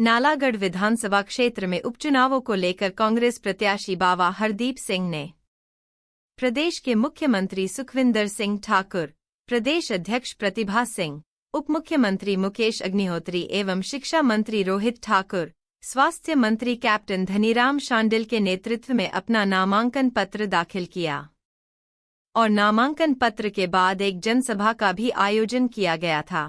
नालागढ़ विधानसभा क्षेत्र में उपचुनावों को लेकर कांग्रेस प्रत्याशी बावा हरदीप सिंह ने प्रदेश के मुख्यमंत्री सुखविंदर सिंह ठाकुर, प्रदेश अध्यक्ष प्रतिभा सिंह, उप मुख्यमंत्री मुकेश अग्निहोत्री एवं शिक्षा मंत्री रोहित ठाकुर, स्वास्थ्य मंत्री कैप्टन धनीराम शांडिल के नेतृत्व में अपना नामांकन पत्र दाखिल किया और नामांकन पत्र के बाद एक जनसभा का भी आयोजन किया गया था,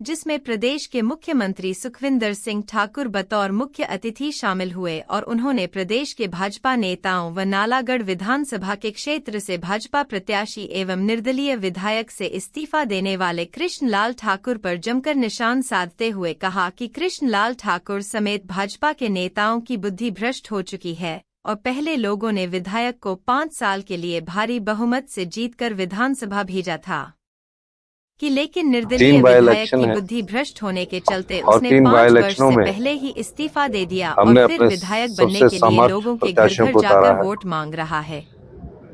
जिसमें प्रदेश के मुख्यमंत्री सुखविंदर सिंह ठाकुर बतौर मुख्य अतिथि शामिल हुए और उन्होंने प्रदेश के भाजपा नेताओं व नालागढ़ विधानसभा के क्षेत्र से भाजपा प्रत्याशी एवं निर्दलीय विधायक से इस्तीफा देने वाले कृष्ण लाल ठाकुर पर जमकर निशान साधते हुए कहा कि कृष्ण लाल ठाकुर समेत भाजपा के नेताओं की बुद्धि भ्रष्ट हो चुकी है और पहले लोगों ने विधायक को 5 साल के लिए भारी बहुमत से जीतकर विधानसभा भेजा था कि लेकिन निर्दलीय विधायक की बुद्धि भ्रष्ट होने के चलते उसने 5 वर्ष से पहले ही इस्तीफा दे दिया और फिर विधायक बनने के लिए लोगों के घर घर जाकर वोट मांग रहा है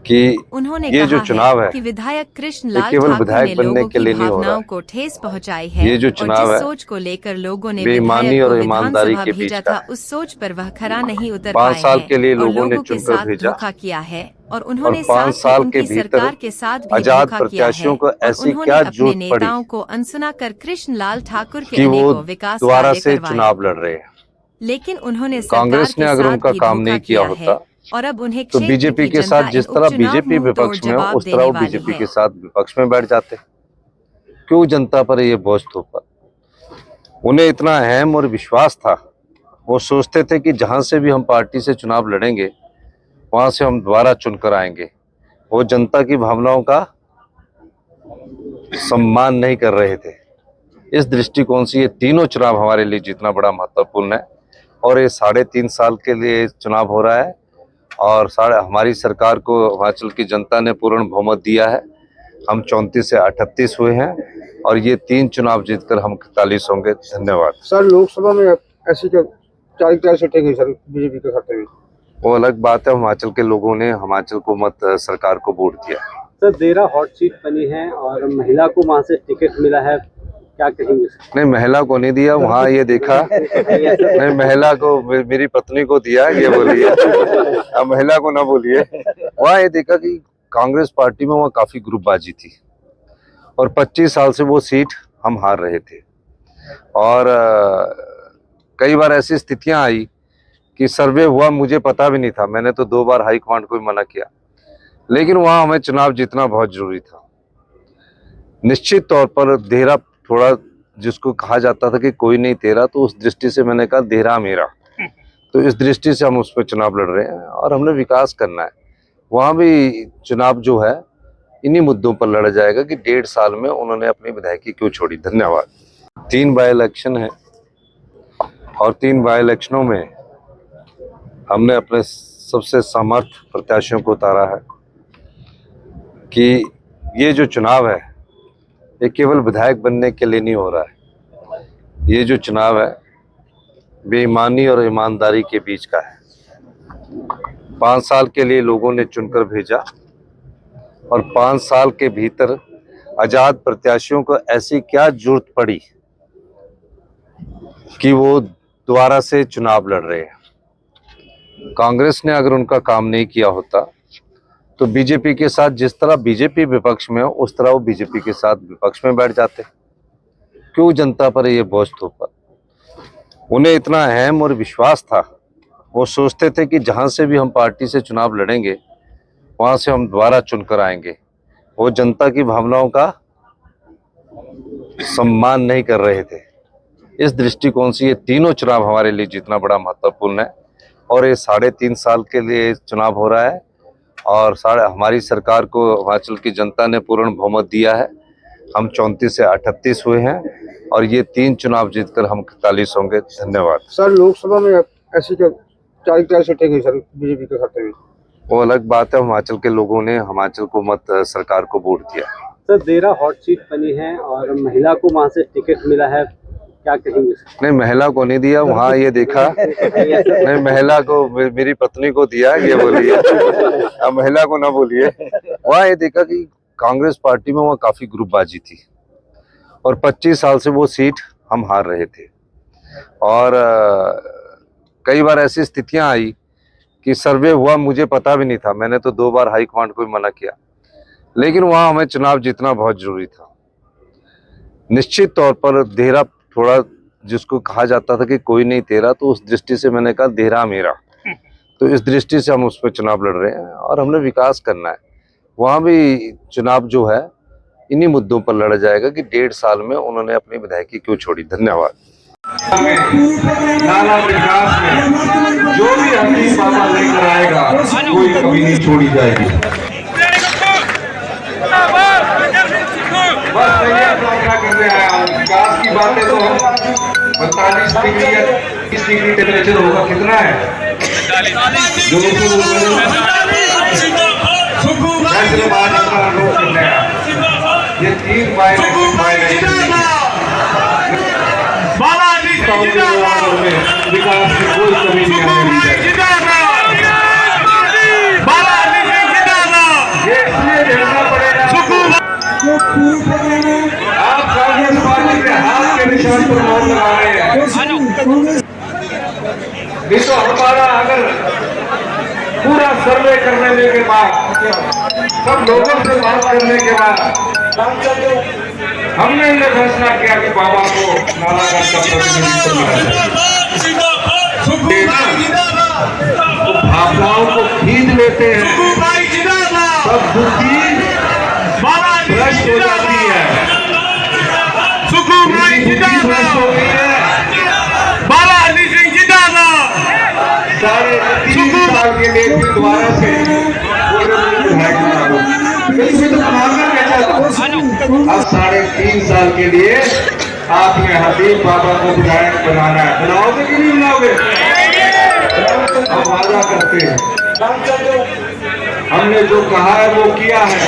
कि उन्होंने ये जो कहा चुनाव है कि विधायक कृष्ण लाल केवल ठाकुर ने विधायक बनने लोगों के की लिए नहीं हो रहा भावनाओं है। को ठेस पहुंचाई है ये जो और चुनाव जिस है सोच को लेकर लोगों ने बेईमानी विधायक और को ईमानदारी विधानसभा के बीच भेजा का था, है। उस सोच पर वह खरा नहीं उतर 5 पाए साल हैं के लिए और लोगों ने लोगों के चुनकर साथ भेजा धोखा किया है और और उन्होंने 5 साथ ही साल के उनकी भीतर सरकार के साथ भी आजाद धोखा किया है प्रत्याशियों को और ऐसी उन्होंने क्या अपने जरूरत पड़ी नेताओं को अनसुना कर कृष्ण लाल ठाकुर के कि वो अनेकों विकास दोबारा कार्य से करवाए, चुनाव लड़ रहे हैं। लेकिन उन्होंने सरकार कांग्रेस ने के अगर साथ उनका भी काम धोखा नहीं किया किया है होता और अब उन्हें तो क्षेत्र बीजेपी की के जनता साथ इन जिस तरह उपचुनाव बीजेपी मुंह तोड़ विपक्ष में जवाब उस तरह देने वो वाली बीजेपी है। के साथ विपक्ष में बैठ जाते। क्यों जनता पर ये बोझ थोपा? उन्हें इतना अहम और विश्वास था, वो सोचते थे कि जहां से भी हम पार्टी से चुनाव लड़ेंगे वहां से हम दोबारा चुनकर आएंगे। वो जनता की भावनाओं का सम्मान नहीं कर रहे थे। इस दृष्टिकोण से ये तीनों चुनाव हमारे लिए जीतना बड़ा महत्वपूर्ण है और ये 3.5 साल के लिए चुनाव हो रहा है और हमारी सरकार को हिमाचल की जनता ने पूर्ण बहुमत दिया है। हम 34 से 38 हुए हैं और ये 3 चुनाव जीतकर हम 41 होंगे। धन्यवाद सर। लोकसभा में ऐसी 4 सीटें गई सर बीजेपी के खाते में। वो अलग बात है, हिमाचल के लोगों ने हिमाचल हुकूमत सरकार को वोट दिया। सर देरा हॉट सीट बनी है और महिला को वहां से टिकट मिला है, क्या कहेंगे? नहीं, महिला को नहीं दिया, वहाँ ये देखा नहीं, महिला को मेरी पत्नी को दिया, ये बोलिए। अब महिला को ना बोलिए। वहाँ ये देखा कि कांग्रेस पार्टी में वहाँ काफी ग्रुपबाजी थी और 25 साल से वो सीट हम हार रहे थे और कई बार ऐसी स्थितियां आई कि सर्वे हुआ, मुझे पता भी नहीं था, मैंने तो 2 बार हाई कमांड को भी मना किया, लेकिन वहां हमें चुनाव जीतना बहुत जरूरी था। निश्चित तौर पर देहरा थोड़ा, जिसको कहा जाता था कि कोई नहीं तेरा, तो उस दृष्टि से मैंने कहा देहरा मेरा, तो इस दृष्टि से हम उस पर चुनाव लड़ रहे हैं और हमने विकास करना है। वहां भी चुनाव जो है इन्हीं मुद्दों पर लड़ा जाएगा कि 1.5 साल में उन्होंने अपनी विधायकी क्यों छोड़ी। धन्यवाद। 3 बाई इलेक्शन है और 3 बाई इलेक्शनों में हमने अपने सबसे समर्थ प्रत्याशियों को उतारा है कि ये जो चुनाव है ये केवल विधायक बनने के लिए नहीं हो रहा है। ये जो चुनाव है बेईमानी और ईमानदारी के बीच का है। 5 साल के लिए लोगों ने चुनकर भेजा और 5 साल के भीतर आजाद प्रत्याशियों को ऐसी क्या जरूरत पड़ी कि वो दोबारा से चुनाव लड़ रहे हैं। कांग्रेस ने अगर उनका काम नहीं किया होता तो बीजेपी के साथ जिस तरह बीजेपी विपक्ष में हो उस तरह वो बीजेपी के साथ विपक्ष में बैठ जाते। क्यों जनता पर ये बोझ थोपा? उन्हें इतना अहम और विश्वास था, वो सोचते थे कि जहां से भी हम पार्टी से चुनाव लड़ेंगे वहां से हम दोबारा चुनकर आएंगे। वो जनता की भावनाओं का सम्मान नहीं कर रहे थे। इस दृष्टिकोण से ये तीनों चुनाव हमारे लिए जीतना बड़ा महत्वपूर्ण है और ये 3.5 साल के लिए चुनाव हो रहा है और हमारी सरकार को हिमाचल की जनता ने पूर्ण बहुमत दिया है। हम 34 से 38 हुए हैं और ये 3 चुनाव जीतकर हम 41 होंगे। धन्यवाद सर। लोकसभा में ऐसी 4 सीटें गई सर बीजेपी के खाते में। वो अलग बात है, हिमाचल के लोगों ने हिमाचल हुकूमत सरकार को वोट दिया। सर देरा हॉट सीट बनी है और महिला को वहां से टिकट मिला है, क्या कहेंगे? नहीं, महिला को नहीं दिया, वहाँ ये देखा नहीं, महिला को मेरी पत्नी को दिया, ये बोलिए। अब महिला को ना बोलिए। वहाँ ये देखा कि कांग्रेस पार्टी में वहाँ काफी ग्रुपबाजी थी और 25 साल से वो सीट हम हार रहे थे और कई बार ऐसी स्थितियां आई कि सर्वे हुआ, मुझे पता भी नहीं था, मैंने तो 2 बार हाईकमांड को भी मना किया, लेकिन वहां हमें चुनाव जीतना बहुत जरूरी था। निश्चित तौर पर देहरा थोड़ा जिसको कहा जाता था कि कोई नहीं तेरा, तो उस दृष्टि से मैंने कहा देहरा मेरा, तो इस दृष्टि से हम उस पर चुनाव लड़ रहे हैं और हमने विकास करना है। वहां भी चुनाव जो है इन्हीं मुद्दों पर लड़ा जाएगा कि 1.5 साल में उन्होंने अपनी विधायकी क्यों छोड़ी। धन्यवाद। नाला विकास में जो भी हकीम बाबा लेकर आएगा कोई कमी नहीं छोड़ी जाएगी। बस भैया क्या करने आया हूँ, विकास की बातें तो हम 45 डिग्री या 30 डिग्री टेम्परेचर होगा, कितना है 200 ये 3 विकास की कोई कमी नहीं आने दी जाएगी। ये इसलिए झेलना पड़ेगा, आप कांग्रेस पार्टी के हाथ के निशान पर मोहर लगा रहे हैं। नहीं तो हमारा अगर पूरा सर्वे करने के बाद, सब लोगों से बात करने के बाद हमने ये फैसला किया कि बाबा को नालागढ़ का प्रतिनिधित्व मिला तो भावनाओं को खींच लेते हैं, सब बुद्धि भ्रष्ट हो जाती है, भ्रष्ट हो गई है। साढ़े 3 साल के लिए दोबारा से अब 3.5 साल के लिए आपने हबीब बाबा को विधायक बनाना है, बनाओगे कि नहीं बनाओगे? हम वादा करते हैं, हमने जो कहा है वो किया है।